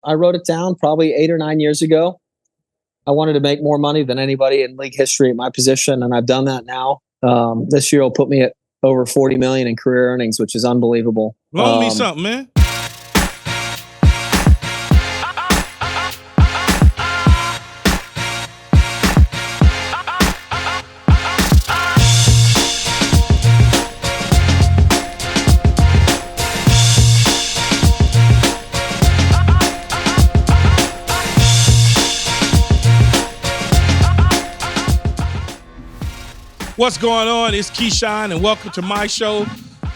I wrote it down probably 8 or 9 years ago. I wanted to make more money than anybody in league history at my position, and I've done that now. This year will put me at over 40 million in career earnings, which is unbelievable. Loan me something, man. What's going on? It's Keyshawn, and welcome to my show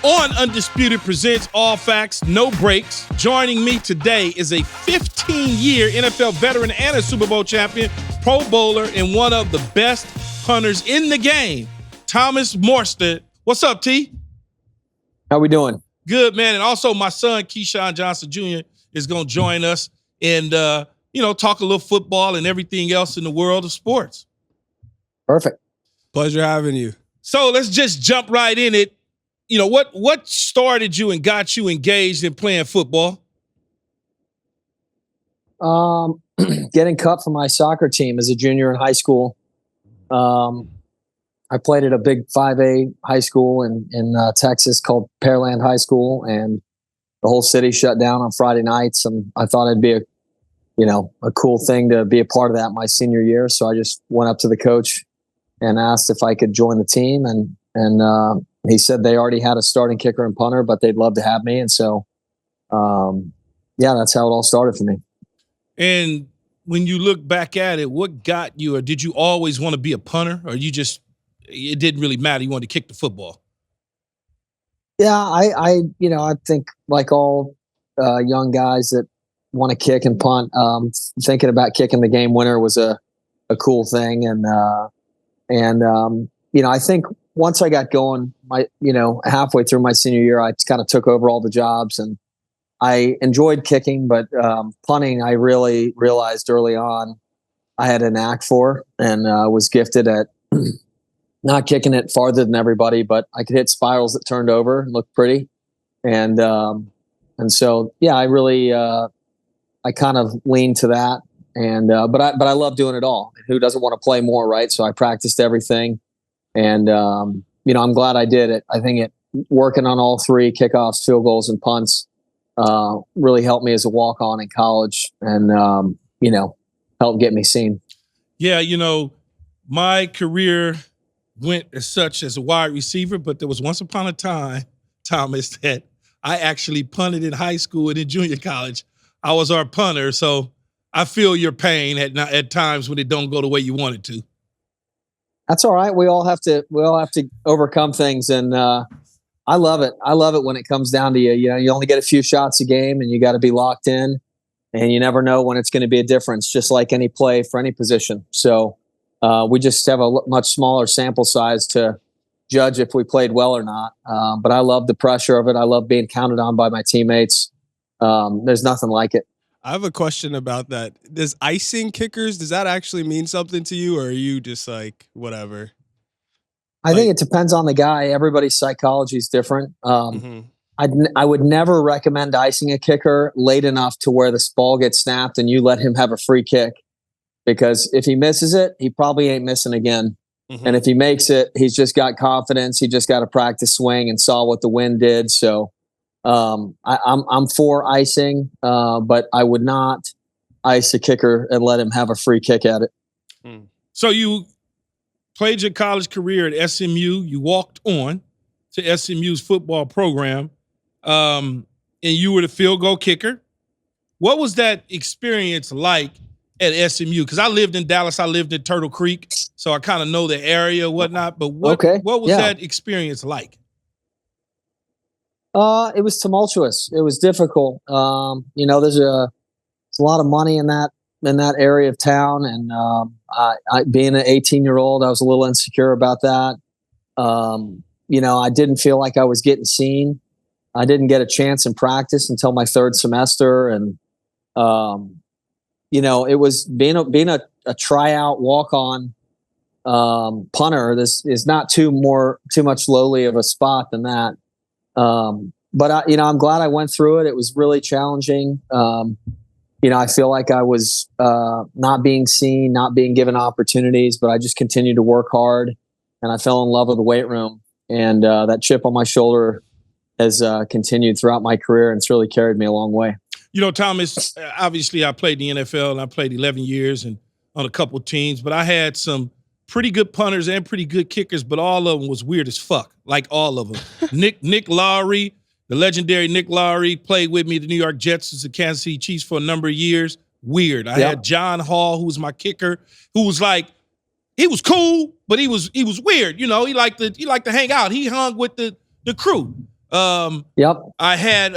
on Undisputed Presents All Facts, No Breaks. Joining me today is a 15-year NFL veteran and a Super Bowl champion, Pro Bowler, and one of the best punters in the game, Thomas Morstead. What's up, T? How we doing? Good, man. And also my son, Keyshawn Johnson Jr., is going to join us and, talk a little football and everything else in the world of sports. Perfect. Pleasure having you. So let's just jump right in it. You know, what started you and got you engaged in playing football? Getting cut for my soccer team as a junior in high school. I played at a big 5A high school in Texas called Pearland High School, and the whole city shut down on Friday nights. And I thought it'd be a cool thing to be a part of that my senior year. So I just went up to the coach and asked if I could join the team. And he said they already had a starting kicker and punter, but they'd love to have me. And so, that's how it all started for me. And when you look back at it, what got you, or did you always want to be a punter, or it didn't really matter, you wanted to kick the football? Yeah, I think like all young guys that want to kick and punt, thinking about kicking the game winner was a cool thing. I think once I got going, halfway through my senior year, I kind of took over all the jobs, and I enjoyed kicking, but punting, I really realized early on I had a knack for, and was gifted at not kicking it farther than everybody, but I could hit spirals that turned over and looked pretty. And so, I really, I kind of leaned to that. And but I love doing it all. Who doesn't want to play more, right? So I practiced everything, and I'm glad I did it. I think working on all three, kickoffs, field goals, and punts, really helped me as a walk-on in college, and helped get me seen. Yeah, my career went as such as a wide receiver, but there was once upon a time, Thomas, that I actually punted in high school and in junior college. I was our punter, so I feel your pain at times when it don't go the way you want it to. That's all right. We all have to overcome things, and I love it. I love it when it comes down to you. You only get a few shots a game, and you got to be locked in, and you never know when it's going to be a difference. Just like any play for any position. So we just have a much smaller sample size to judge if we played well or not. But I love the pressure of it. I love being counted on by my teammates. There's nothing like it. I have a question about that. Does icing kickers, does that actually mean something to you, or are you just like, whatever? I think it depends on the guy. Everybody's psychology is different. I would never recommend icing a kicker late enough to where the ball gets snapped and you let him have a free kick, because if he misses it, he probably ain't missing again. And if he makes it, he's just got confidence. He just got a practice swing and saw what the wind did. So I'm for icing, but I would not ice a kicker and let him have a free kick at it. So you played your college career at SMU. You walked on to SMU's football program, and you were the field goal kicker. What was that experience like at SMU? Because I lived in Dallas. I lived in Turtle Creek, so I kind of know the area and whatnot. But what was that experience like? It was tumultuous. It was difficult. There's a lot of money in that area of town, and I being an 18-year-old, I was a little insecure about that. I didn't feel like I was getting seen. I didn't get a chance in practice until my third semester, and it was being a tryout walk-on punter. This is not too much lowly of a spot than that. But I'm glad I went through it. It was really challenging. I feel like I was not being seen, not being given opportunities, but I just continued to work hard, and I fell in love with the weight room. And that chip on my shoulder has continued throughout my career, and it's really carried me a long way. Thomas, obviously I played in the NFL, and I played 11 years and on a couple teams, but I had some pretty good punters and pretty good kickers, but all of them was weird as fuck, like all of them. Nick Lowry, the legendary Nick Lowry, played with me at the New York Jets as the Kansas City Chiefs for a number of years. Weird. I had John Hall, who was my kicker, who was like, he was cool, but he was weird. He liked to hang out. He hung with the crew. I had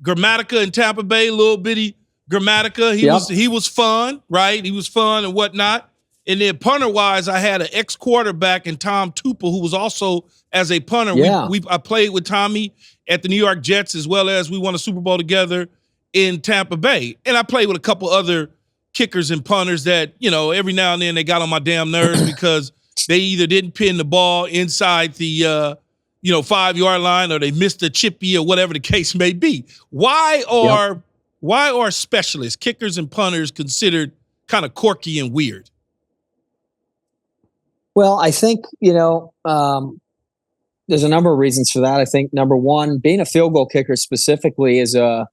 Grammatica in Tampa Bay, little bitty Grammatica. He was fun, right? He was fun and whatnot. And then punter-wise, I had an ex-quarterback in Tom Tupa, who was also as a punter. Yeah. I played with Tommy at the New York Jets, as well as we won a Super Bowl together in Tampa Bay. And I played with a couple other kickers and punters that, every now and then they got on my damn nerves because they either didn't pin the ball inside the 5-yard line, or they missed a chippy, or whatever the case may be. Why are specialists, kickers and punters, considered kind of quirky and weird? Well, I think, there's a number of reasons for that. I think number one, being a field goal kicker specifically is a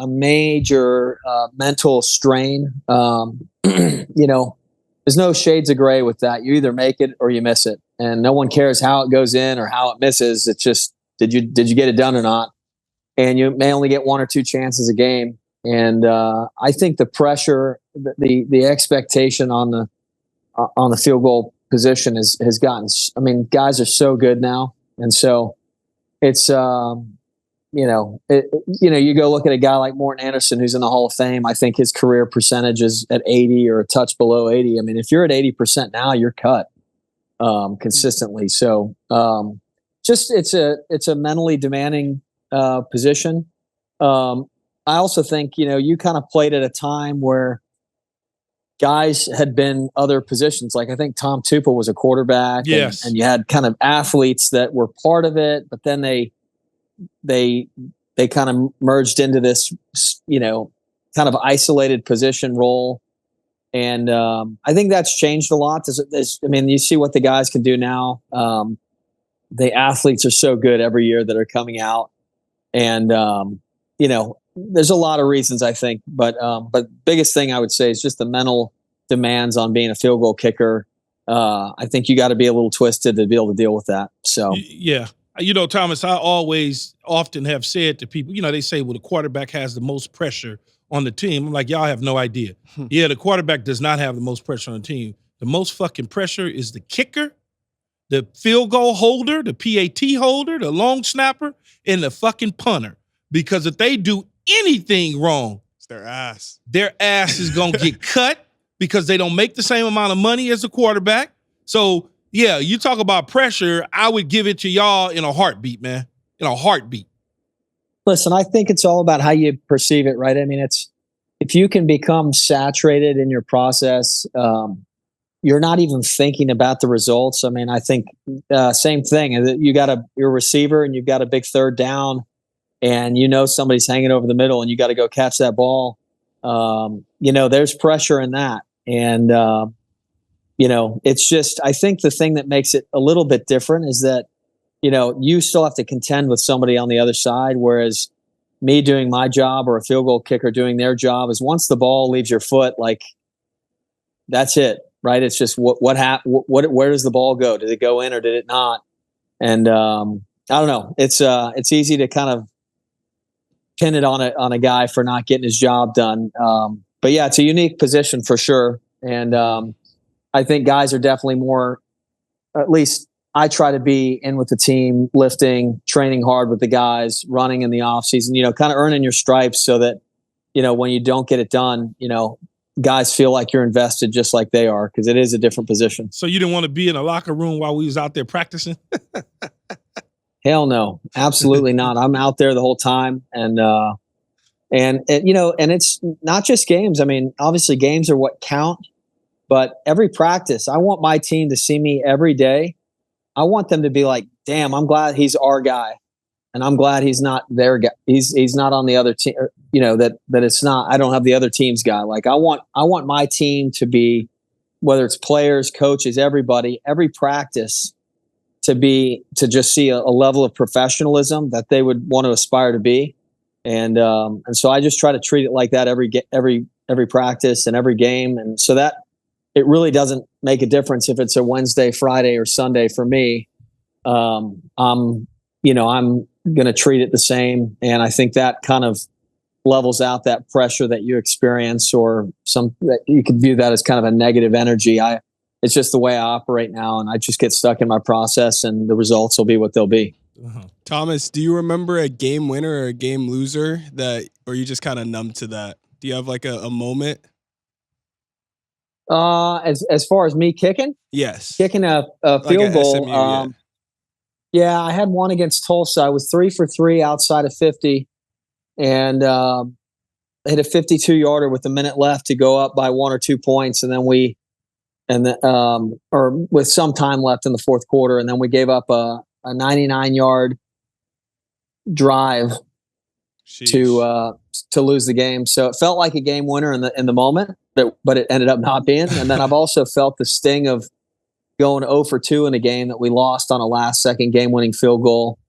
major mental strain. There's no shades of gray with that. You either make it or you miss it, and no one cares how it goes in or how it misses. It's just, did you get it done or not? And you may only get one or two chances a game. And I think the pressure, the expectation on the field goal position has gotten. I mean, guys are so good now, and so it's you go look at a guy like Morton Anderson, who's in the Hall of Fame. I think his career percentage is at 80 or a touch below 80. I mean, if you're at 80% now, you're cut consistently. So it's a mentally demanding position. I also think, you kind of played at a time where guys had been other positions. Like I think Tom Tupa was a quarterback. Yes. And you had kind of athletes that were part of it, but then they kind of merged into this, kind of isolated position role. And I think that's changed a lot. You see what the guys can do now. The athletes are so good every year that are coming out. And, there's a lot of reasons, I think. But biggest thing I would say is just the mental demands on being a field goal kicker. I think you got to be a little twisted to be able to deal with that. So, yeah. Thomas, I often have said to people, they say, well, the quarterback has the most pressure on the team. I'm like, y'all have no idea. Yeah, the quarterback does not have the most pressure on the team. The most fucking pressure is the kicker, the field goal holder, the PAT holder, the long snapper, and the fucking punter. Because if they do anything wrong, it's their ass. Their ass is going to get cut because they don't make the same amount of money as the quarterback. So, yeah, you talk about pressure, I would give it to y'all in a heartbeat, man. In a heartbeat. Listen, I think it's all about how you perceive it, right? I mean, if you can become saturated in your process, you're not even thinking about the results. I mean, I think same thing. You're a receiver and you've got a big third down, and somebody's hanging over the middle, and you got to go catch that ball. There's pressure in that, and it's just, I think the thing that makes it a little bit different is that, you still have to contend with somebody on the other side. Whereas me doing my job or a field goal kicker doing their job is, once the ball leaves your foot, like, that's it, right? It's just what happened. Where does the ball go? Did it go in or did it not? And I don't know. It's easy to kind of pin it on a guy for not getting his job done. But yeah, it's a unique position for sure. And I think guys are definitely more, at least I try to be in with the team, lifting, training hard with the guys, running in the off season, kind of earning your stripes so that, when you don't get it done, guys feel like you're invested just like they are, because it is a different position. So you didn't want to be in a locker room while we was out there practicing? Hell no, absolutely not. I'm out there the whole time. And it's not just games. I mean, obviously games are what count, but every practice, I want my team to see me every day. I want them to be like, damn, I'm glad he's our guy. And I'm glad he's not their guy. He's not on the other team. That it's not. I don't have the other team's guy. Like I want my team to be, whether it's players, coaches, everybody, every practice, to just see a level of professionalism that they would want to aspire to be. And so I just try to treat it like that every practice and every game. And so that it really doesn't make a difference if it's a Wednesday, Friday, or Sunday for me. I'm going to treat it the same. And I think that kind of levels out that pressure that you experience, or that you could view that as kind of a negative energy. It's just the way I operate now, and I just get stuck in my process, and the results will be what they'll be. Thomas, do you remember a game winner or a game loser or you just kind of numb to that? Do you have like a moment? As far as me kicking? Yes. Kicking a field goal. SMU, yeah, I had one against Tulsa. I was 3 for 3 outside of 50, and hit a 52-yarder with a minute left to go up by 1 or 2 points, and then or with some time left in the fourth quarter, and then we gave up a 99-yard drive to lose the game. So it felt like a game winner in the moment, but it ended up not being. And then I've also felt the sting of going 0 for 2 in a game that we lost on a last-second game-winning field goal,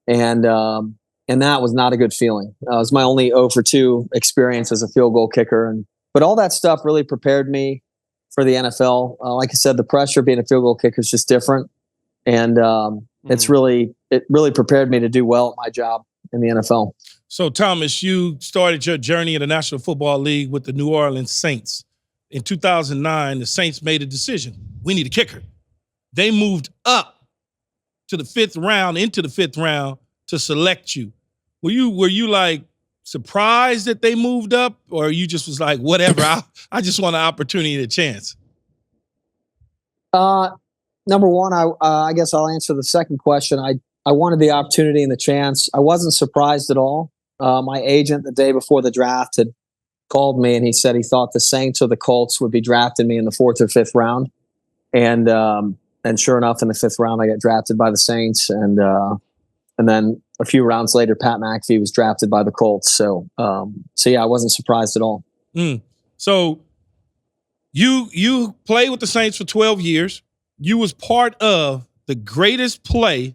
and that was not a good feeling. It was my only 0 for 2 experience as a field goal kicker, but all that stuff really prepared me for the NFL. Like I said, the pressure of being a field goal kicker is just different, and it really prepared me to do well at my job in the NFL. So, Thomas, you started your journey in the National Football League with the New Orleans Saints. In 2009, the Saints made a decision. We need a kicker. They moved up to the 5th round, into the 5th round, to select you. Were you like surprised that they moved up, or you just was like, whatever, I just want an opportunity, a chance? Number one, I guess I'll answer the second question. I wanted the opportunity and the chance. I wasn't surprised at all. My agent the day before the draft had called me, and he said he thought the Saints or the Colts would be drafting me in the 4th or 5th round. And sure enough, in the 5th round, I got drafted by the Saints. And then a few rounds later, Pat McAfee was drafted by the Colts. So yeah, I wasn't surprised at all. So you played with the Saints for 12 years. You was part of the greatest play,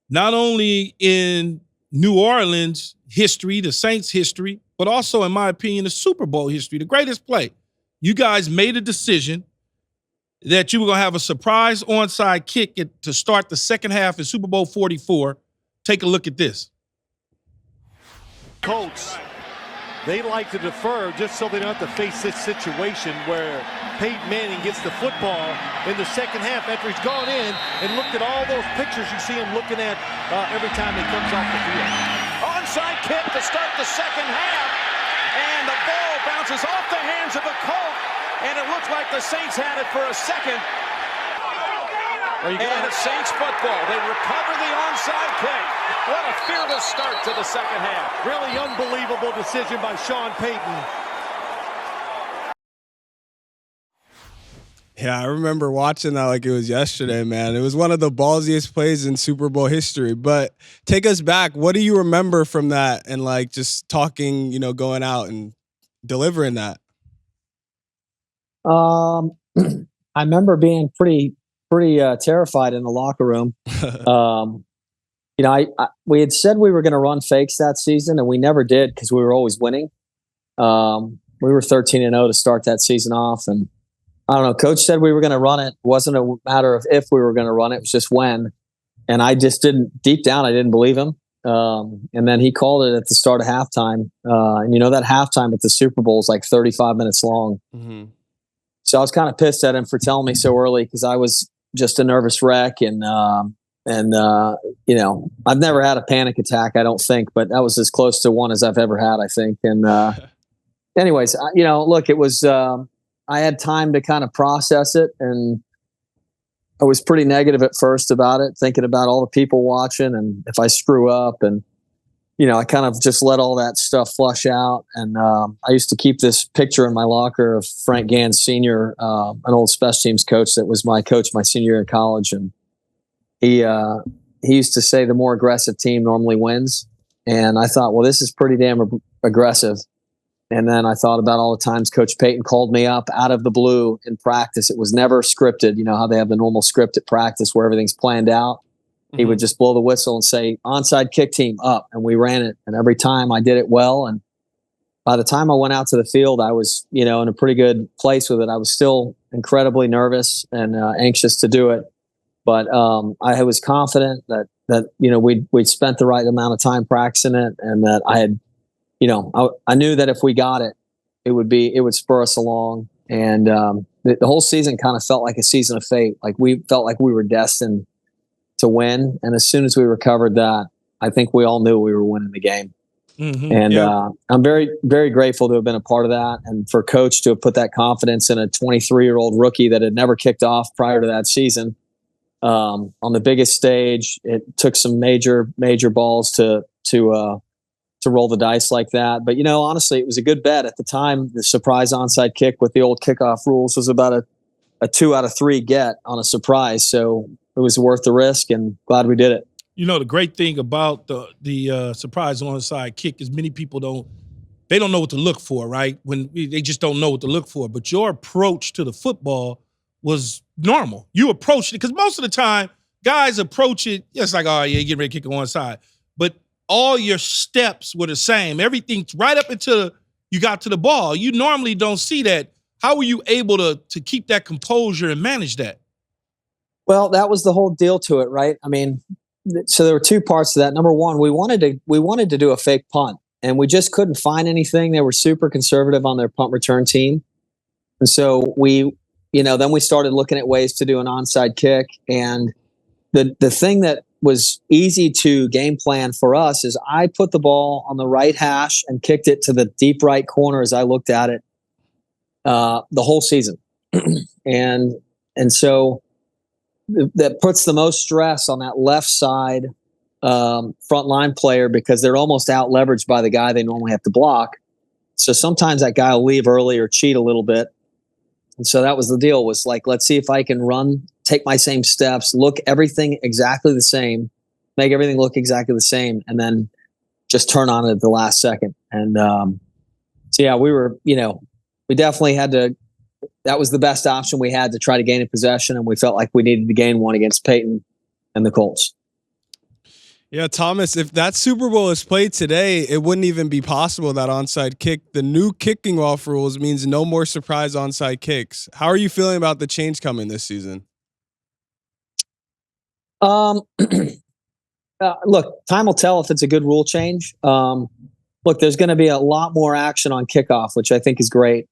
not only in New Orleans history, the Saints history, but also, in my opinion, the Super Bowl history, the greatest play. You guys made a decision that you were going to have a surprise onside kick to start the second half in Super Bowl 44. Take a look at this. Colts, they like to defer just so they don't have to face this situation where Peyton Manning gets the football in the second half after he's gone in and looked at all those pictures you see him looking at every time he comes off the field. Onside kick to start the second half, and the ball bounces off the hands of the Colt, and it looks like the Saints had it for a second. And it's Saints football. They recover the onside kick. What a fearless start to the second half. Really unbelievable decision by Sean Payton. Yeah, I remember watching that like it was yesterday, man. It was one of the ballsiest plays in Super Bowl history. But take us back. What do you remember from that, and like just talking, going out and delivering that? I remember being pretty terrified in the locker room. We had said we were going to run fakes that season, and we never did because we were always winning. We were 13-0 to start that season off, and I don't know. Coach said we were going to run it. It wasn't a matter of if we were going to run it. It was just when. And I just didn't, deep down, I didn't believe him. And then he called it at the start of halftime. And that halftime at the Super Bowl is like 35 minutes long. Mm-hmm. So I was kind of pissed at him for telling me so early because I was just a nervous wreck. And I've never had a panic attack, I don't think, but that was as close to one as I've ever had, I think. And anyways, look, it was, I had time to kind of process it, and I was pretty negative at first about it, thinking about all the people watching and if I screw up, and I kind of just let all that stuff flush out. And I used to keep this picture in my locker of Frank Gans Sr., an old special teams coach that was my coach my senior year in college, and he he used to say the more aggressive team normally wins. And I thought, well, this is pretty damn aggressive. And then I thought about all the times Coach Payton called me up out of the blue in practice. It was never scripted. You know how they have the normal script at practice where everything's planned out. He would just blow the whistle and say, onside kick team up. And we ran it. And every time I did it well. And by the time I went out to the field, I was, you know, in a pretty good place with it. I was still incredibly nervous and anxious to do it. But I was confident that you know, we'd spent the right amount of time practicing it, and that I had, you know, I knew that if we got it, it would spur us along. And the whole season kind of felt like a season of fate. Like we felt like we were destined to win. And as soon as we recovered that, I think we all knew we were winning the game. And I'm very, very grateful to have been a part of that, and for Coach to have put that confidence in a 23-year-old rookie that had never kicked off prior to that season. On the biggest stage, it took some major balls to roll the dice like that. But, you know, honestly, it was a good bet at the time. The surprise onside kick with the old kickoff rules was about a 2 out of 3 get on a surprise. So it was worth the risk, and glad we did it. You know, the great thing about the surprise onside kick is many people don't know what to look for, right? They just don't know what to look for. But your approach to the football was normal. You approached it, because most of the time guys approach it, it's like, oh yeah, you get ready to kick it onside. But all your steps were the same. Everything's right up until you got to the ball. You normally don't see that. How were you able to keep that composure and manage that? Well, that was the whole deal to it, right? I mean, so there were 2 parts to that. Number one, we wanted to do a fake punt, and we just couldn't find anything. They were super conservative on their punt return team. And so then we started looking at ways to do an onside kick. And the thing that was easy to game plan for us is I put the ball on the right hash and kicked it to the deep right corner as I looked at it the whole season. and so that puts the most stress on that left side front line player, because they're almost out leveraged by the guy they normally have to block. So sometimes that guy will leave early or cheat a little bit. And so that was the deal, was like, let's see if I can take my same steps, look everything exactly the same, make everything look exactly the same, and then just turn on it at the last second. And so yeah, we definitely had to, that was the best option we had to try to gain a possession, and we felt like we needed to gain one against Peyton and the Colts. Yeah, Thomas, if that Super Bowl is played today, it wouldn't even be possible, that onside kick. The new kicking off rules means no more surprise onside kicks. How are you feeling about the change coming this season? Look, time will tell if it's a good rule change. Look, there's going to be a lot more action on kickoff, which I think is great.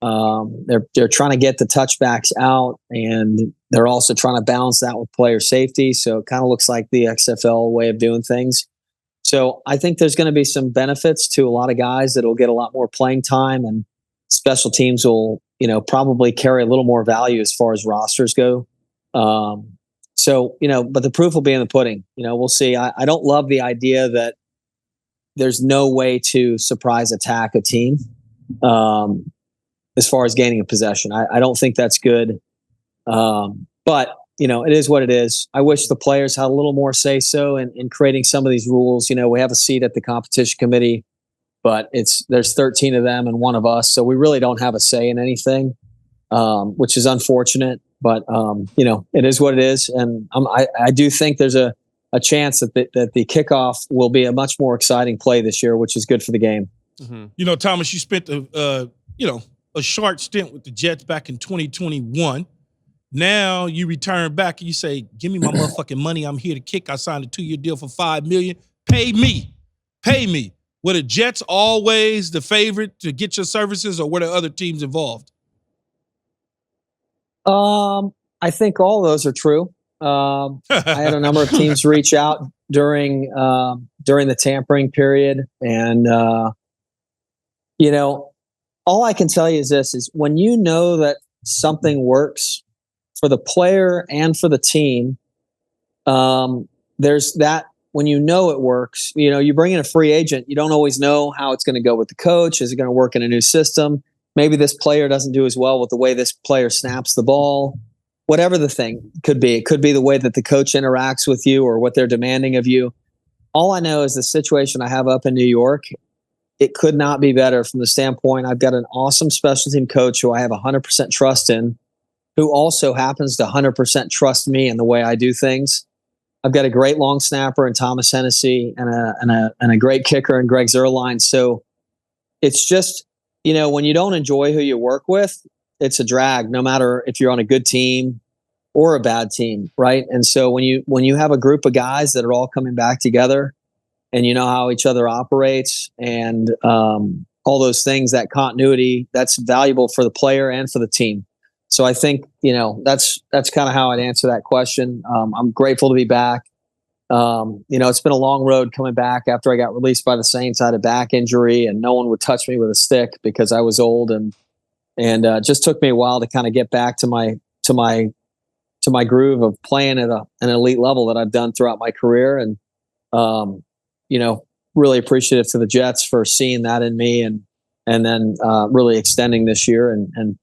They're trying to get the touchbacks out, and they're also trying to balance that with player safety. So it kind of looks like the XFL way of doing things. So I think there's going to be some benefits to a lot of guys that will get a lot more playing time, and special teams will, probably carry a little more value as far as rosters go. So, but the proof will be in the pudding. We'll see. I don't love the idea that there's no way to surprise attack a team. As far as gaining a possession, I don't think that's good. But it is what it is. I wish the players had a little more say so in creating some of these rules. We have a seat at the competition committee, but there's 13 of them and 1 of us, so we really don't have a say in anything, which is unfortunate. But it is what it is, and I do think there's a chance that the kickoff will be a much more exciting play this year, which is good for the game. Mm-hmm. Thomas, you spent a short stint with the Jets back in 2021. Now you return back and you say, give me my motherfucking money. I'm here to kick. I signed a 2-year deal for $5 million. Pay me. Were the Jets always the favorite to get your services, or were there other teams involved? I think all of those are true. I had a number of teams reach out during the tampering period. And, all I can tell you is this, is when you know that something works for the player and for the team, there's that, when you know it works, you bring in a free agent, you don't always know how it's going to go with the coach. Is it going to work in a new system? Maybe this player doesn't do as well with the way this player snaps the ball. whatever the thing could be. It could be the way that the coach interacts with you or what they're demanding of you. All I know is the situation I have up in New York, it could not be better from the standpoint. I've got an awesome special team coach who I have 100% trust in, who also happens to 100% trust me in the way I do things. I've got a great long snapper in Thomas Hennessy and a great kicker in Greg Zuerlein. So it's just, when you don't enjoy who you work with, it's a drag, no matter if you're on a good team or a bad team, right? And so when you have a group of guys that are all coming back together and you know how each other operates and all those things, that continuity, that's valuable for the player and for the team. So I think, that's kind of how I'd answer that question. I'm grateful to be back. It's been a long road coming back after I got released by the Saints. I had a back injury and no one would touch me with a stick because I was old, and just took me a while to kind of get back to my groove of playing at an elite level that I've done throughout my career. And, really appreciative to the Jets for seeing that in me and then really extending this year and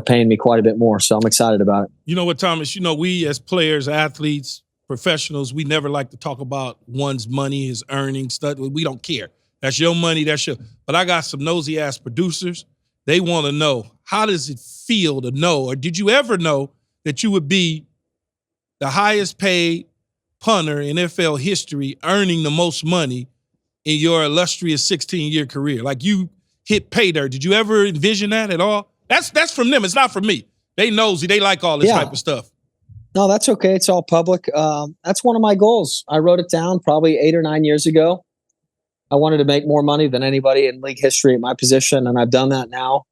paying me quite a bit more. So I'm excited about it. You know what, Thomas, we as players, athletes, professionals, we never like to talk about one's money, his earnings, stuff. We don't care. That's your money. But I got some nosy ass producers. They want to know, how does it feel to know, or did you ever know that you would be the highest paid punter in NFL history, earning the most money in your illustrious 16-year career? Like, you hit pay dirt. Did you ever envision that at all? That's from them. It's not from me. They nosy. They like all this type of stuff. No, that's okay. It's all public. That's one of my goals. I wrote it down probably 8 or 9 years ago. I wanted to make more money than anybody in league history at my position, and I've done that now.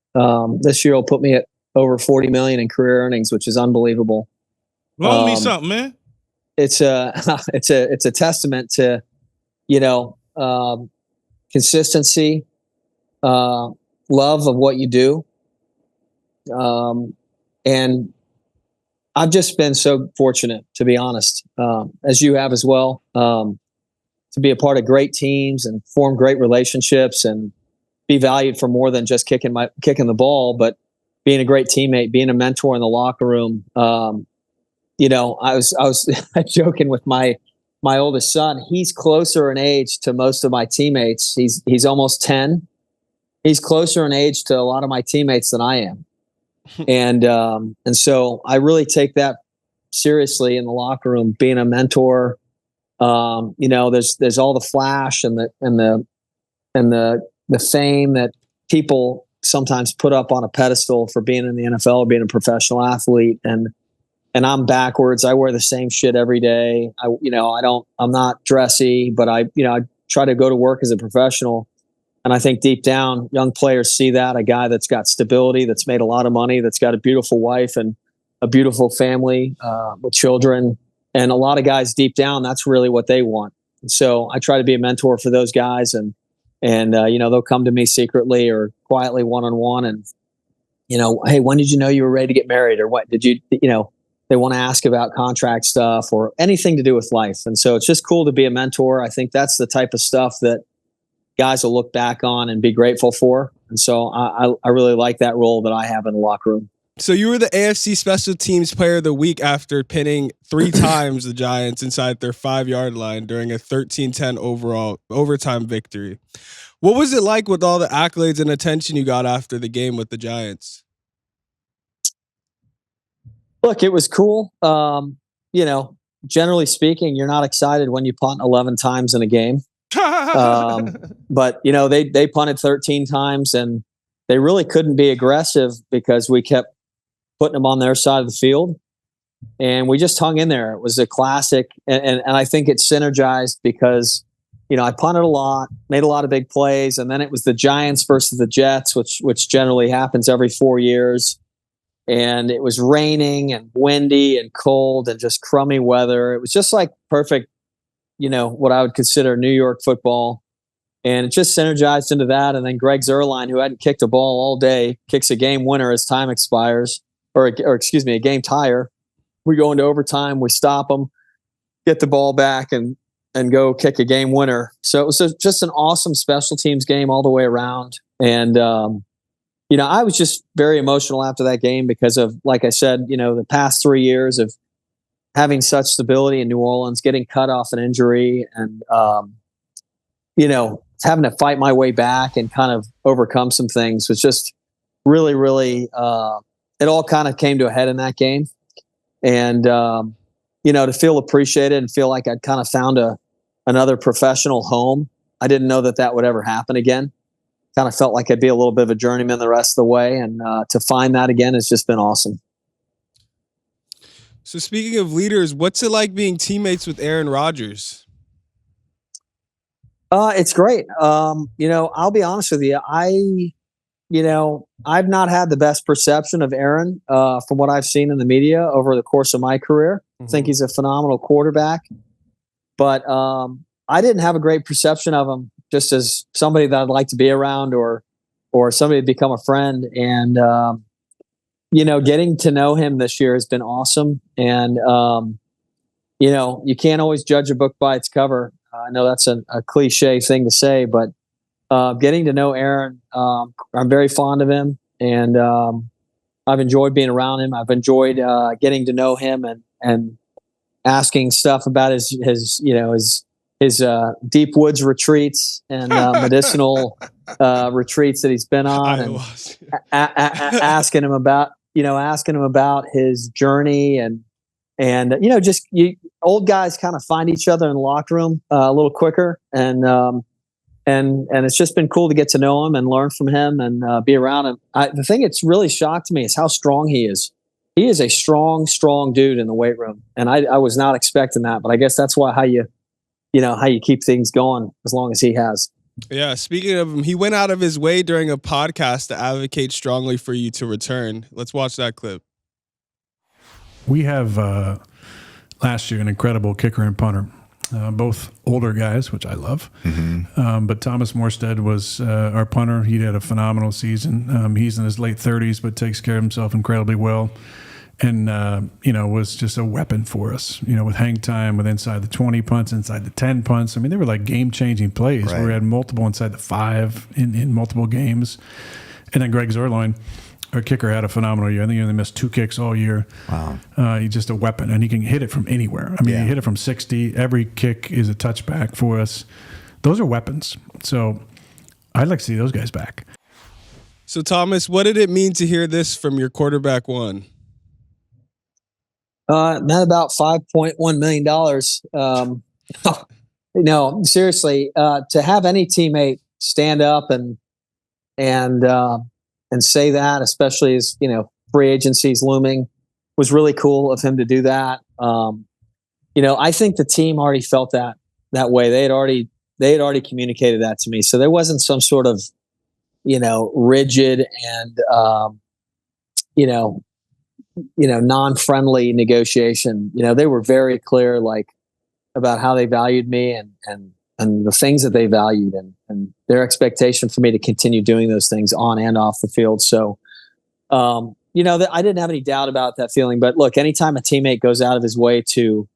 This year will put me at over $40 million in career earnings, which is unbelievable. Loan me something, man. It's a testament to, consistency, love of what you do. And I've just been so fortunate, to be honest, as you have as well, to be a part of great teams and form great relationships and be valued for more than just kicking the ball, but being a great teammate, being a mentor in the locker room. I was joking with my oldest son. He's closer in age to most of my teammates. He's almost 10. He's closer in age to a lot of my teammates than I am. And so I really take that seriously in the locker room, being a mentor. There's all the flash and the fame that people sometimes put up on a pedestal for being in the NFL or being a professional athlete. And I'm backwards. I wear the same shit every day. I'm not dressy, but I try to go to work as a professional. And I think deep down, young players see that, a guy that's got stability, that's made a lot of money, that's got a beautiful wife and a beautiful family with children. And a lot of guys deep down, that's really what they want. And so I try to be a mentor for those guys, and they'll come to me secretly or quietly one-on-one and, hey, when did you know you were ready to get married? Or what did you, they want to ask about contract stuff or anything to do with life. And so it's just cool to be a mentor. I think that's the type of stuff that guys will look back on and be grateful for. And so I really like that role that I have in the locker room. So you were the AFC Special Teams Player of the Week after pinning 3 times the Giants inside their 5-yard line during a 13-10 overtime victory. What was it like with all the accolades and attention you got after the game with the Giants? Look, it was cool. Generally speaking, you're not excited when you punt 11 times in a game. But they punted 13 times and they really couldn't be aggressive because we kept putting them on their side of the field, and we just hung in there. It was a classic, and I think it synergized because I punted a lot, made a lot of big plays, and then it was the Giants versus the Jets, which generally happens every 4 years, and it was raining and windy and cold and just crummy weather. It was just like perfect, what I would consider New York football. And it just synergized into that. And then Greg Zuerlein, who hadn't kicked a ball all day, kicks a game winner as time expires, or a game tire. We go into overtime, we stop them, get the ball back, and go kick a game winner. So it was just an awesome special teams game all the way around. And I was just very emotional after that game because of, like I said, the past 3 years of having such stability in New Orleans, getting cut off an injury, and having to fight my way back and kind of overcome some things was just really, really. It all kind of came to a head in that game, and to feel appreciated and feel like I'd kind of found another professional home. I didn't know that would ever happen again. Kind of felt like I'd be a little bit of a journeyman the rest of the way, and to find that again has just been awesome. So speaking of leaders, what's it like being teammates with Aaron Rodgers? It's great. I'll be honest with you. I've not had the best perception of Aaron from what I've seen in the media over the course of my career. I think he's a phenomenal quarterback, but I didn't have a great perception of him just as somebody that I'd like to be around or somebody to become a friend. And, getting to know him this year has been awesome. And, you can't always judge a book by its cover. I know that's a cliche thing to say, but getting to know Aaron, I'm very fond of him, and I've enjoyed being around him. I've enjoyed getting to know him and asking stuff about his deep woods retreats and medicinal retreats that he's been on, and asking him about his journey and old guys kind of find each other in the locker room a little quicker, and it's just been cool to get to know him and learn from him and be around him. The thing that's really shocked me is how strong he is. He is a strong dude in the weight room, and I was not expecting that. But I guess that's how you keep things going as long as he has. Yeah. Speaking of him, he went out of his way during a podcast to advocate strongly for you to return. Let's watch that clip. We have last year an incredible kicker and punter, both older guys, which I love. Mm-hmm. But Thomas Morstead was our punter. He had a phenomenal season. He's in his late 30s, but takes care of himself incredibly well. And, was just a weapon for us, with hang time, with inside the 20 punts, inside the 10 punts. I mean, they were like game-changing plays where we had multiple inside the 5 in multiple games. And then Greg Zerloin, our kicker, had a phenomenal year. I think he only missed 2 kicks all year. Wow. He's just a weapon, and he can hit it from anywhere. I mean, he hit it from 60. Every kick is a touchback for us. Those are weapons. So I'd like to see those guys back. So, Thomas, what did it mean to hear this from your quarterback one? Not about $5.1 million. Seriously, to have any teammate stand up and say that, especially as, free agency's looming, was really cool of him to do that. I think the team already felt that way. They had already communicated that to me. So there wasn't some sort of, rigid and, non-friendly negotiation. They were very clear, about how they valued me and the things that they valued and their expectation for me to continue doing those things on and off the field. So, I didn't have any doubt about that feeling. But look, anytime a teammate goes out of his way to,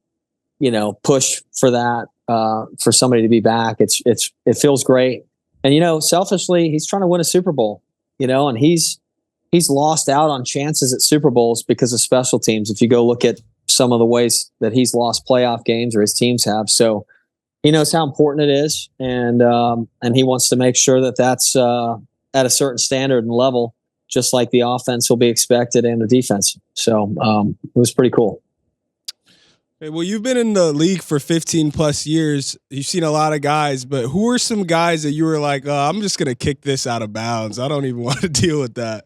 push for that, for somebody to be back, it feels great. And selfishly, he's trying to win a Super Bowl. And he's lost out on chances at Super Bowls because of special teams. If you go look at some of the ways that he's lost playoff games or his teams have, so he knows how important it is, and he wants to make sure that that's at a certain standard and level, just like the offense will be expected and the defense. So it was pretty cool. Okay, well, you've been in the league for 15 plus years. You've seen a lot of guys, but who are some guys that you were like, I'm just going to kick this out of bounds? I don't even want to deal with that.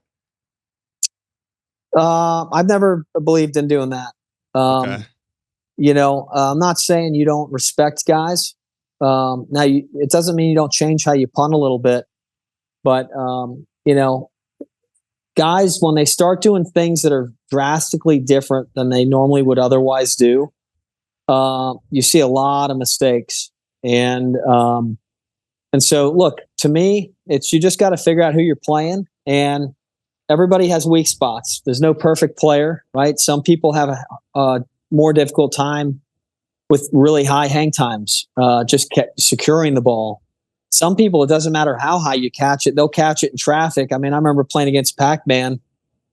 I've never believed in doing that. Okay. I'm not saying you don't respect guys. It doesn't mean you don't change how you punt a little bit, but guys, when they start doing things that are drastically different than they normally would otherwise do, you see a lot of mistakes. And so look, to me, you just got to figure out who you're playing, and everybody has weak spots. There's no perfect player, right? Some people have a more difficult time with really high hang times, just securing the ball. some people, it doesn't matter how high you catch it, they'll catch it in traffic. I mean, I remember playing against Pac-Man,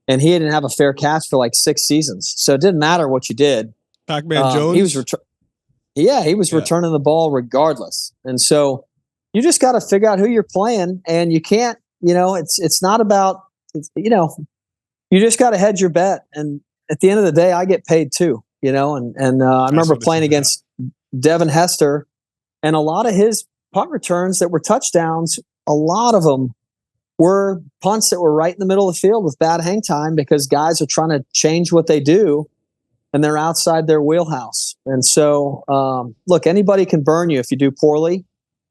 and he didn't have a fair catch for like 6 seasons. So it didn't matter what you did. Pac-Man Jones? He was returning the ball regardless. And so you just got to figure out who you're playing, and you can't, it's not about, you just got to hedge your bet. And at the end of the day, I get paid too, and I remember playing against Devin Hester, and a lot of his punt returns that were touchdowns, a lot of them were punts that were right in the middle of the field with bad hang time because guys are trying to change what they do and they're outside their wheelhouse. And so, look, anybody can burn you if you do poorly,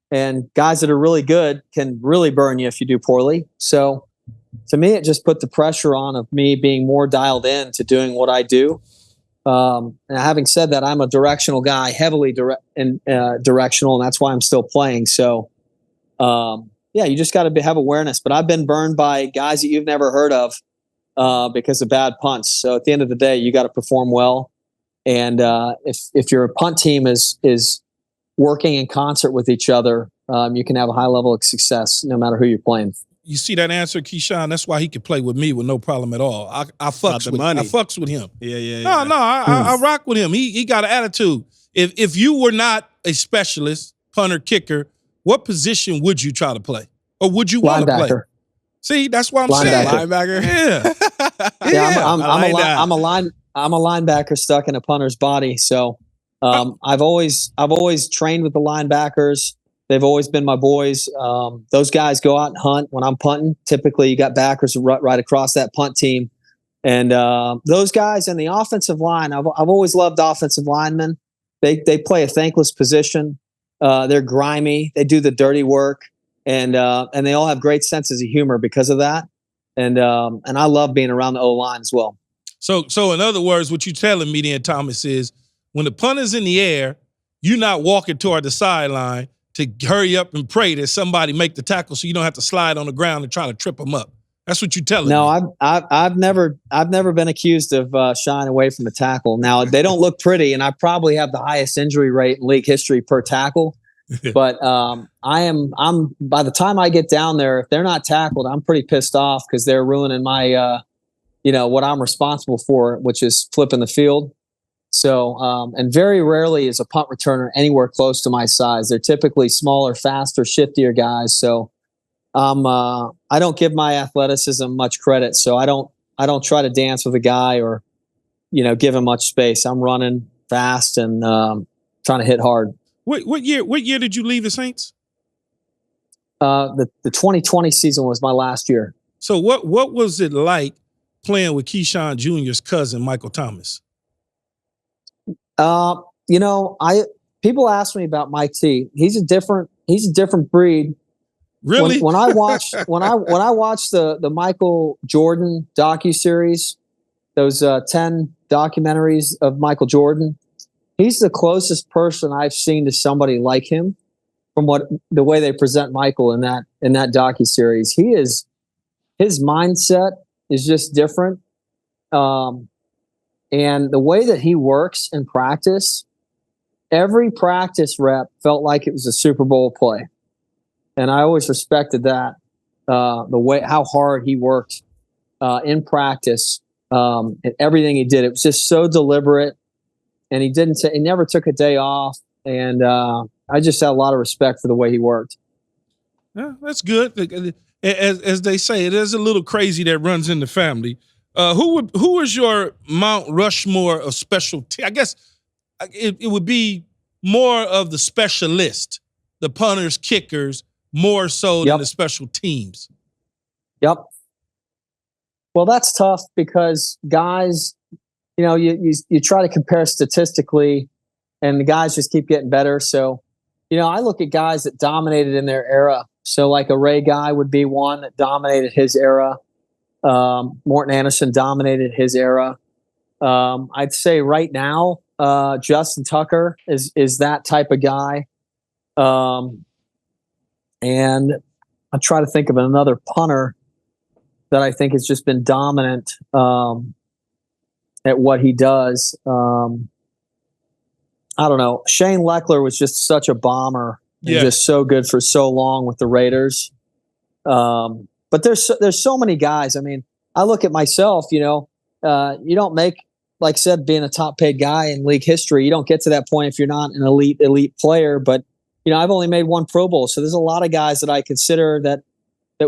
and guys that are really good can really burn you if you do poorly. So to me, it just put the pressure on of me being more dialed in to doing what I do. And having said that, I'm a directional guy, heavily directional, and that's why I'm still playing. So, you just got to have awareness. But I've been burned by guys that you've never heard of because of bad punts. So at the end of the day, you got to perform well. And if your punt team is working in concert with each other, you can have a high level of success no matter who you're playing. You see that answer, Keyshawn? That's why he can play with me with no problem at all. I fucks with him. Yeah. No, I rock with him. He got an attitude. If you were not a specialist, punter, kicker, what position would you try to play? Or would you want to play? See, that's what I'm saying. Linebacker? Yeah. I'm a linebacker stuck in a punter's body. So I've always trained with the linebackers. They've always been my boys. Those guys go out and hunt when I'm punting. Typically, you got backers right across that punt team. And those guys and the offensive line, I've always loved offensive linemen. They play a thankless position. They're grimy. They do the dirty work. And they all have great senses of humor because of that. And I love being around the O-line as well. So in other words, what you're telling me then, Thomas, is when the punter's in the air, you're not walking toward the sideline to hurry up and pray that somebody make the tackle so you don't have to slide on the ground and try to trip them up. That's what you're telling me. No, I've never been accused of shying away from the tackle. Now, they don't look pretty, and I probably have the highest injury rate in league history per tackle. But I'm by the time I get down there, if they're not tackled, I'm pretty pissed off because they're ruining my what I'm responsible for, which is flipping the field. So, and very rarely is a punt returner anywhere close to my size. They're typically smaller, faster, shiftier guys. So, I don't give my athleticism much credit. So I don't try to dance with a guy or, give him much space. I'm running fast and trying to hit hard. What year did you leave the Saints? The 2020 season was my last year. So what was it like playing with Keyshawn Jr.'s cousin, Michael Thomas? People ask me about Mike T. He's a different breed. Really? When I watched the Michael Jordan docuseries, those 10 documentaries of Michael Jordan, he's the closest person I've seen to somebody like him from the way they present Michael in that docuseries. His mindset is just different. And the way that he works in practice, every practice rep felt like it was a Super Bowl play. And I always respected that, the way, how hard he worked in practice and everything he did. It was just so deliberate, and he never took a day off. And I just had a lot of respect for the way he worked. Yeah, that's good. As they say, it is a little crazy that runs in the family. Who is your Mount Rushmore of special I guess it would be more of the specialist, the punters, kickers, more so than the special teams. Yep. Well, that's tough because guys, you try to compare statistically, and the guys just keep getting better. So, I look at guys that dominated in their era. So like a Ray Guy would be one that dominated his era. Morton Anderson dominated his era. I'd say right now, Justin Tucker is that type of guy. And I try to think of another punter that I think has just been dominant at what he does. I don't know. Shane Leckler was just such a bomber and just so good for so long with the Raiders. But there's so many guys. I mean, I look at myself, you don't make, like I said, being a top paid guy in league history, you don't get to that point if you're not an elite player. But, I've only made one Pro Bowl. So there's a lot of guys that I consider that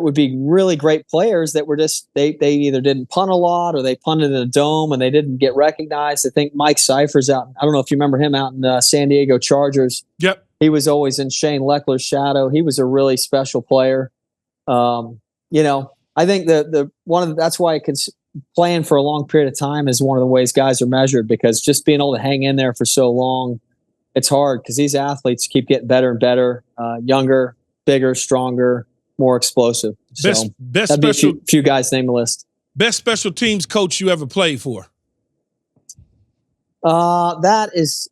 would be really great players that were just, they either didn't punt a lot or they punted in a dome and they didn't get recognized. I think Mike Cypher's out. I don't know if you remember him out in San Diego Chargers. Yep. He was always in Shane Leckler's shadow. He was a really special player. I think that's why playing for a long period of time is one of the ways guys are measured, because just being able to hang in there for so long, it's hard because these athletes keep getting better and better, younger, bigger, stronger, more explosive. Best that'd be a few guys name the list. Best special teams coach you ever played for? That's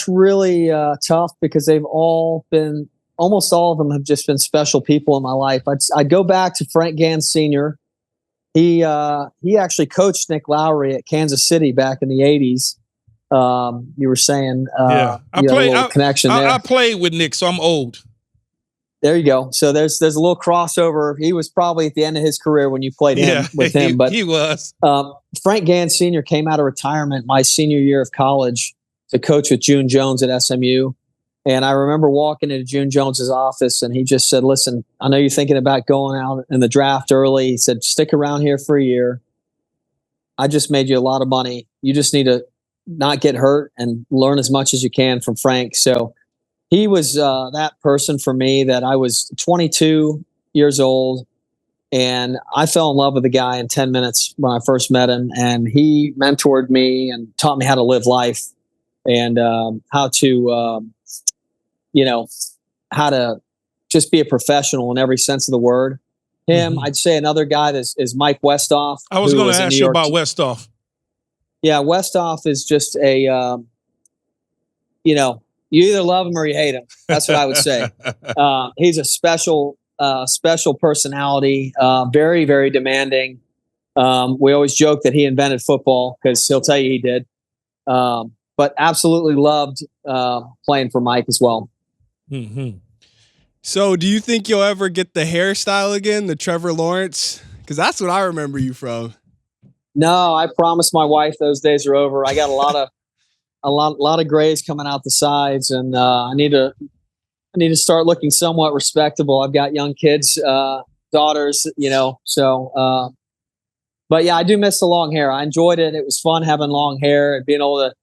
really tough because they've all been. Almost all of them have just been special people in my life. I'd go back to Frank Gann Sr. He actually coached Nick Lowry at Kansas City back in the 80s. You were saying I played a little connection there. I played with Nick, so I'm old. There you go. So there's a little crossover. He was probably at the end of his career when you played with him. But he was. Frank Gann Sr. came out of retirement my senior year of college to coach with June Jones at SMU. And I remember walking into June Jones's office, and he just said, "Listen, I know you're thinking about going out in the draft early." He said, "Stick around here for a year. I just made you a lot of money. You just need to not get hurt and learn as much as you can from Frank." So he was that person for me. That I was 22 years old, and I fell in love with the guy in 10 minutes when I first met him. And he mentored me and taught me how to live life and how to how to just be a professional in every sense of the word. I'd say another guy is Mike Westhoff. I was going to ask you about Westhoff. Yeah, Westhoff is just a, you either love him or you hate him. That's what I would say. He's a special personality, very, very demanding. We always joke that he invented football because he'll tell you he did. But absolutely loved playing for Mike as well. Mm-hmm. So do you think you'll ever get the hairstyle again, the Trevor Lawrence? Because that's what I remember you from. No, I promised my wife those days are over. I got a lot of grays coming out the sides, and I need to start looking somewhat respectable. I've got young kids, daughters, so. But yeah, I do miss the long hair. I enjoyed it. It was fun having long hair and being able to.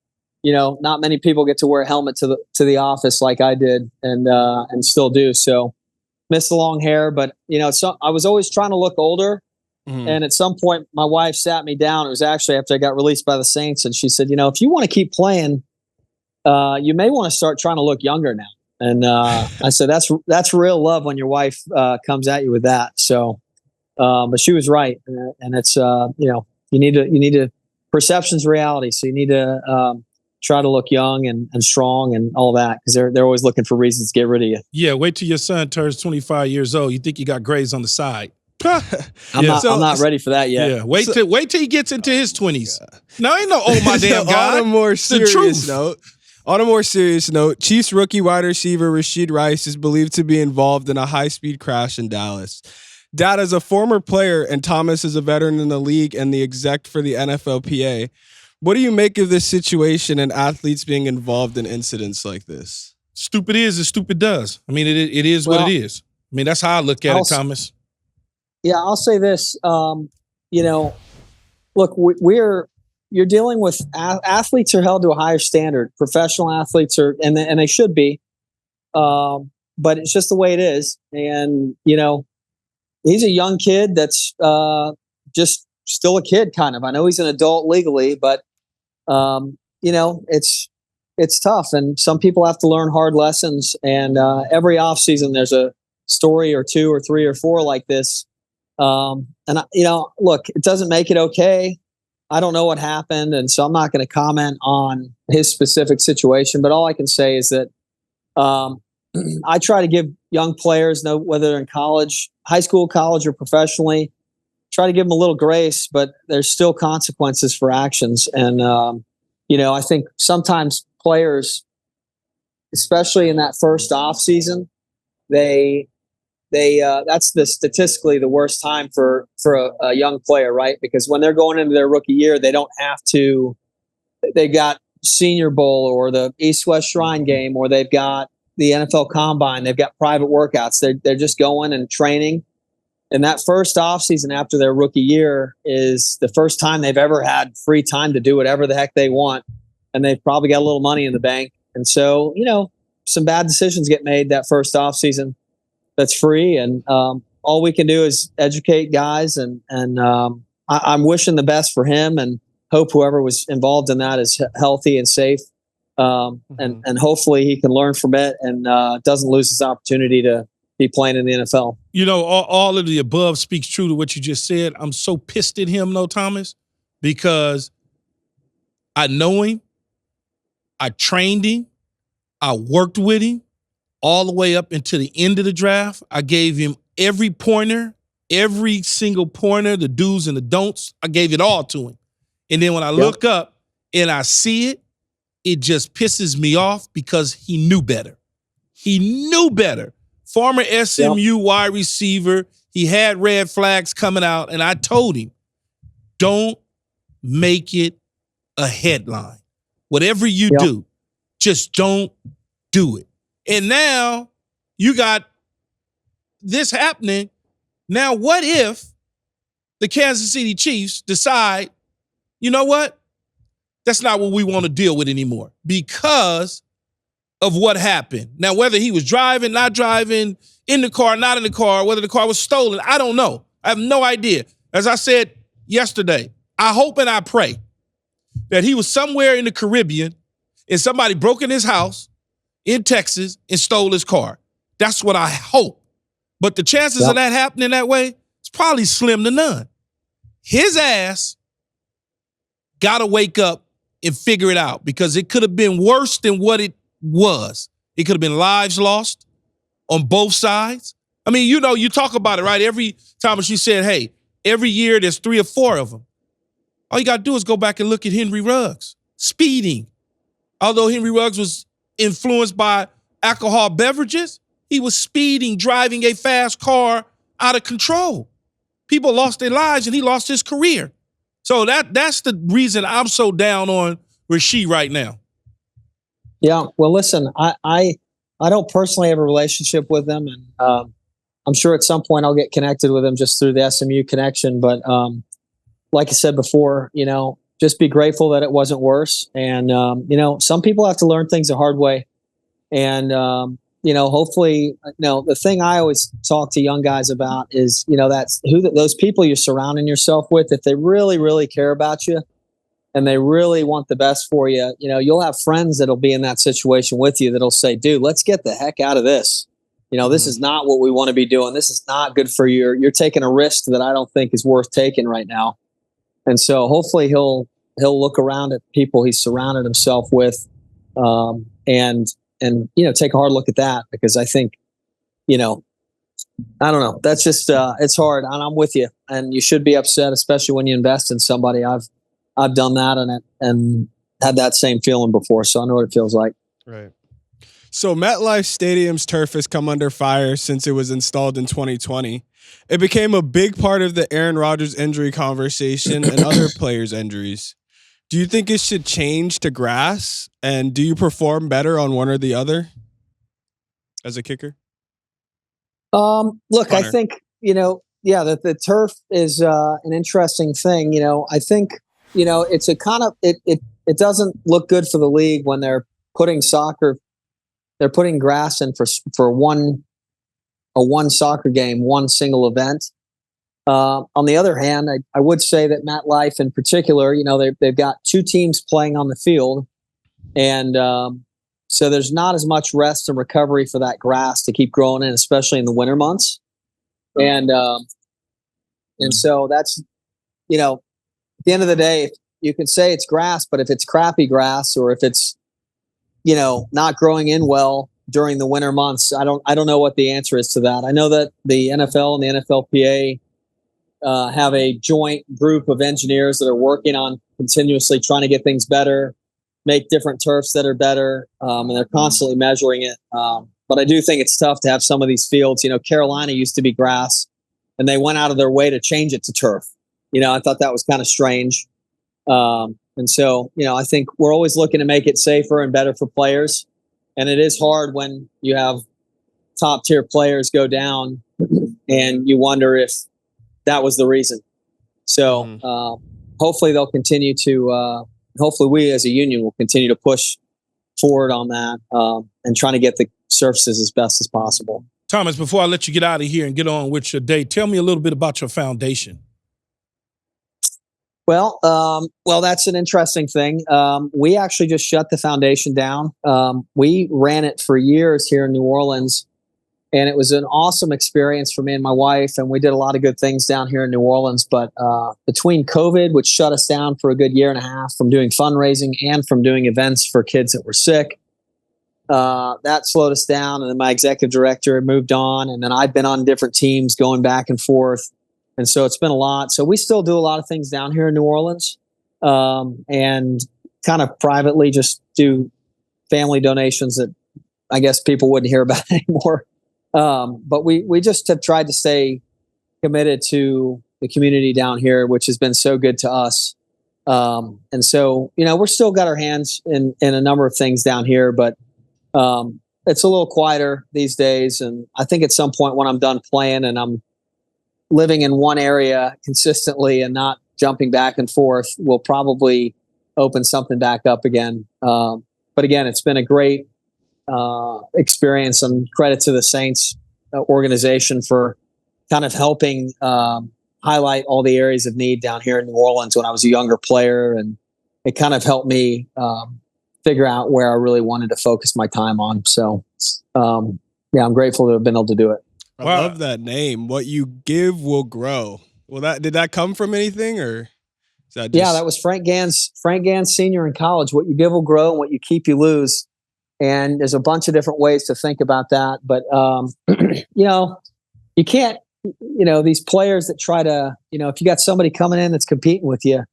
Not many people get to wear a helmet to the office like I did and still do. So miss the long hair, but I was always trying to look older. Mm-hmm. And at some point my wife sat me down. It was actually after I got released by the Saints. And she said, if you want to keep playing, you may want to start trying to look younger now. And I said, that's real love when your wife comes at you with that. So, but she was right. And it's, you need to, perception's reality. So you need to, try to look young and strong and all that, because they're always looking for reasons to get rid of you. Yeah, wait till your son turns 25 years old. You think you got grays on the side. I'm not ready for that yet. Yeah, wait till he gets into his 20s. No, ain't no my damn God. On a more serious note, Chiefs rookie wide receiver Rashee Rice is believed to be involved in a high-speed crash in Dallas. Dad is a former player, and Thomas is a veteran in the league and the exec for the NFLPA. What do you make of this situation and athletes being involved in incidents like this? Stupid is as stupid does. I mean, it is what it is. I mean, that's how I look at it, Thomas. Yeah, I'll say this. Look, you're dealing with athletes are held to a higher standard. Professional athletes are, and they should be. But it's just the way it is. And, he's a young kid that's just still a kid, kind of. I know he's an adult legally, but it's tough, and some people have to learn hard lessons. And every off season, there's a story or two or three or four like this. Look, it doesn't make it okay. I don't know what happened, and so I'm not going to comment on his specific situation. But all I can say is that I try to give young players, whether they're in college, high school, college, or professionally, try to give them a little grace, but there's still consequences for actions. And, I think sometimes players, especially in that first off season, that's statistically the worst time for a young player, right? Because when they're going into their rookie year, they don't have to. They got Senior Bowl or the East-West Shrine game, or they've got the NFL Combine. They've got private workouts. They're just going and training. And that first offseason after their rookie year is the first time they've ever had free time to do whatever the heck they want. And they've probably got a little money in the bank. And so, some bad decisions get made that first offseason that's free. And all we can do is educate guys. And I'm wishing the best for him and hope whoever was involved in that is healthy and safe. And hopefully he can learn from it and doesn't lose his opportunity to be playing in the NFL. All of the above speaks true to what you just said. I'm so pissed at him, though, Thomas, because I know him. I trained him. I worked with him all the way up until the end of the draft. I gave him every pointer, every single pointer, the do's and the don'ts. I gave it all to him. And then when I look up and I see it, it just pisses me off because he knew better. He knew better. Former SMU wide receiver. He had red flags coming out, and I told him, don't make it a headline. Whatever you do, just don't do it. And now you got this happening. Now, what if the Kansas City Chiefs decide, you know what? That's not what we want to deal with anymore because of what happened. Now, whether he was driving, not driving, in the car, not in the car, whether the car was stolen, I don't know. I have no idea. As I said yesterday, I hope and I pray that he was somewhere in the Caribbean and somebody broke in his house in Texas and stole his car. That's what I hope. But the chances of that happening that way, it's probably slim to none. His ass got to wake up and figure it out because it could have been worse than what it was. It could have been lives lost on both sides. I mean, you talk about it, right? Every time she said, hey, every year there's 3 or 4 of them. All you got to do is go back and look at Henry Ruggs. Speeding. Although Henry Ruggs was influenced by alcohol beverages, he was speeding, driving a fast car out of control. People lost their lives and he lost his career. So that's the reason I'm so down on Rashee right now. Yeah, well, listen, I don't personally have a relationship with them, and I'm sure at some point I'll get connected with them just through the SMU connection. But like I said before, just be grateful that it wasn't worse. And some people have to learn things the hard way. And hopefully, the thing I always talk to young guys about is, that's those people you're surrounding yourself with. If they really, really care about you, and they really want the best for you, you'll have friends that'll be in that situation with you that'll say, dude, let's get the heck out of this. This is not what we want to be doing. This is not good for you. You're taking a risk that I don't think is worth taking right now. And so hopefully he'll look around at people he's surrounded himself with and take a hard look at that, because I think, I don't know. That's just, it's hard. And I'm with you. And you should be upset, especially when you invest in somebody. I've done that and had that same feeling before, so I know what it feels like. Right. So MetLife Stadium's turf has come under fire since it was installed in 2020. It became a big part of the Aaron Rodgers injury conversation and other players' injuries. Do you think it should change to grass? And do you perform better on one or the other as a kicker? Look, Punter. I think, that the turf is an interesting thing. I think, it's a kind of it doesn't look good for the league when they're putting grass in for one soccer game, one single event. On the other hand, I would say that MetLife in particular, they've got 2 teams playing on the field, and so there's not as much rest and recovery for that grass to keep growing in, especially in the winter months. And so that's, at the end of the day, you can say it's grass, but if it's crappy grass or if it's, not growing in well during the winter months, I don't know what the answer is to that. I know that the NFL and the NFLPA have a joint group of engineers that are working on continuously trying to get things better. make different turfs that are better, and they're constantly measuring it. But I do think it's tough to have some of these fields. Carolina used to be grass, and they went out of their way to change it to turf. I thought that was kind of strange. And so, I think we're always looking to make it safer and better for players. And it is hard when you have top tier players go down and you wonder if that was the reason. So hopefully they'll continue to, hopefully we as a union will continue to push forward on that and trying to get the surfaces as best as possible. Thomas, before I let you get out of here and get on with your day, tell me a little bit about your foundation. Well, that's an interesting thing. We actually just shut the foundation down. We ran it for years here in New Orleans, and it was an awesome experience for me and my wife, and we did a lot of good things down here in New Orleans. But between COVID, which shut us down for a good year and a half from doing fundraising and from doing events for kids that were sick, that slowed us down. And then my executive director moved on, and then I've been on different teams going back and forth. And so it's been a lot. So we still do a lot of things down here in New Orleans, and kind of privately just do family donations that I guess people wouldn't hear about anymore. But we just have tried to stay committed to the community down here, which has been so good to us. And so, we're still got our hands in a number of things down here, but it's a little quieter these days. And I think at some point when I'm done playing and I'm living in one area consistently and not jumping back and forth, we'll probably open something back up again. But again, it's been a great experience, and credit to the Saints organization for kind of helping highlight all the areas of need down here in New Orleans when I was a younger player. And it kind of helped me figure out where I really wanted to focus my time on. So, I'm grateful to have been able to do it. I love that name. What you give will grow. Well, did that come from anything, or is that just... Yeah, that was Frank Gann's senior in college. What you give will grow, and what you keep, you lose. And there's a bunch of different ways to think about that. But, you can't, these players that try to, if you got somebody coming in that's competing with you,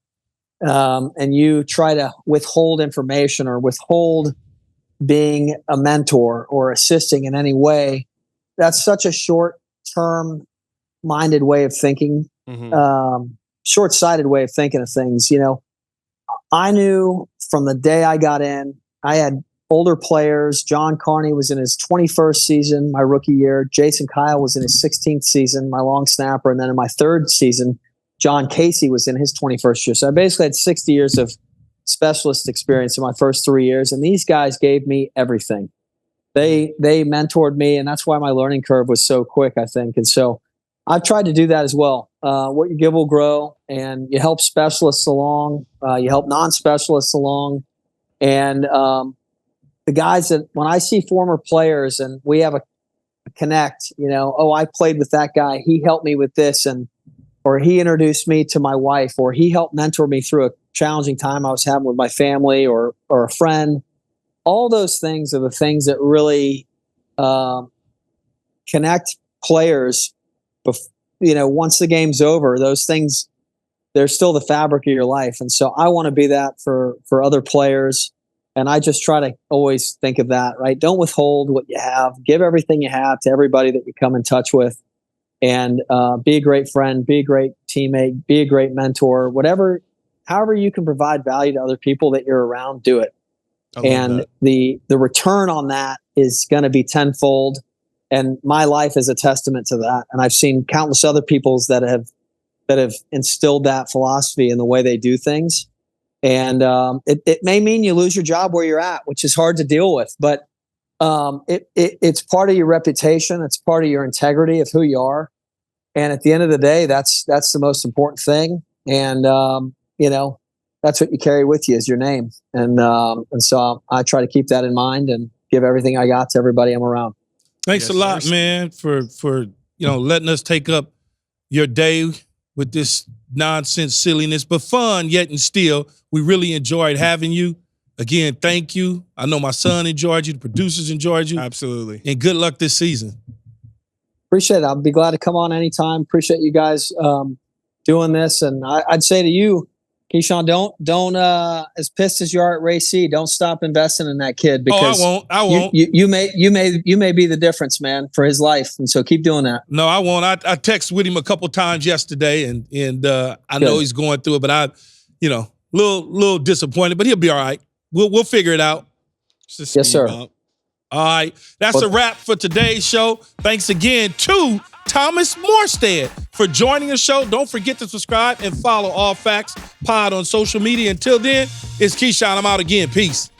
and you try to withhold information or withhold being a mentor or assisting in any way, that's such a short-term minded way of thinking, short-sighted way of thinking of things. I knew from the day I got in, I had older players. John Carney was in his 21st season, my rookie year. Jason Kyle was in his 16th season, my long snapper. And then in my third season, John Casey was in his 21st year. So I basically had 60 years of specialist experience in my first 3 years. And these guys gave me everything. They mentored me, and that's why my learning curve was so quick, I think. And so I've tried to do that as well. What you give will grow, and you help specialists along. You help non-specialists along. And the guys that, when I see former players and we have a connect, I played with that guy. He helped me with this, or he introduced me to my wife, or he helped mentor me through a challenging time I was having with my family or a friend. All those things are the things that really connect players. Once the game's over, those things, they're still the fabric of your life. And so I want to be that for other players. And I just try to always think of that, right? Don't withhold what you have. Give everything you have to everybody that you come in touch with. And be a great friend, be a great teammate, be a great mentor, however you can provide value to other people that you're around, do it. And the return on that is going to be tenfold. And my life is a testament to that. And I've seen countless other people's that have instilled that philosophy in the way they do things. And it may mean you lose your job where you're at, which is hard to deal with. But it's part of your reputation. It's part of your integrity of who you are. And at the end of the day, that's the most important thing. And that's what you carry with you is your name. And so I try to keep that in mind and give everything I got to everybody I'm around. Thanks a lot, man, for letting us take up your day with this nonsense, silliness, but fun yet and still. We really enjoyed having you. Again, thank you. I know my son enjoyed you. The producers enjoyed you. Absolutely. And good luck this season. Appreciate it. I'll be glad to come on anytime. Appreciate you guys doing this. And I'd say to you, Keyshawn, don't as pissed as you are at Rashee, don't stop investing in that kid because I won't. You may be the difference, man, for his life. And so keep doing that. No, I won't. I texted with him a couple times yesterday and I know he's going through it, but I, little disappointed, but he'll be all right. We'll figure it out. Yes, sir. All right. That's a wrap for today's show. Thanks again to Thomas Morstead for joining the show. Don't forget to subscribe and follow All Facts Pod on social media. Until then, it's Keyshawn. I'm out again. Peace.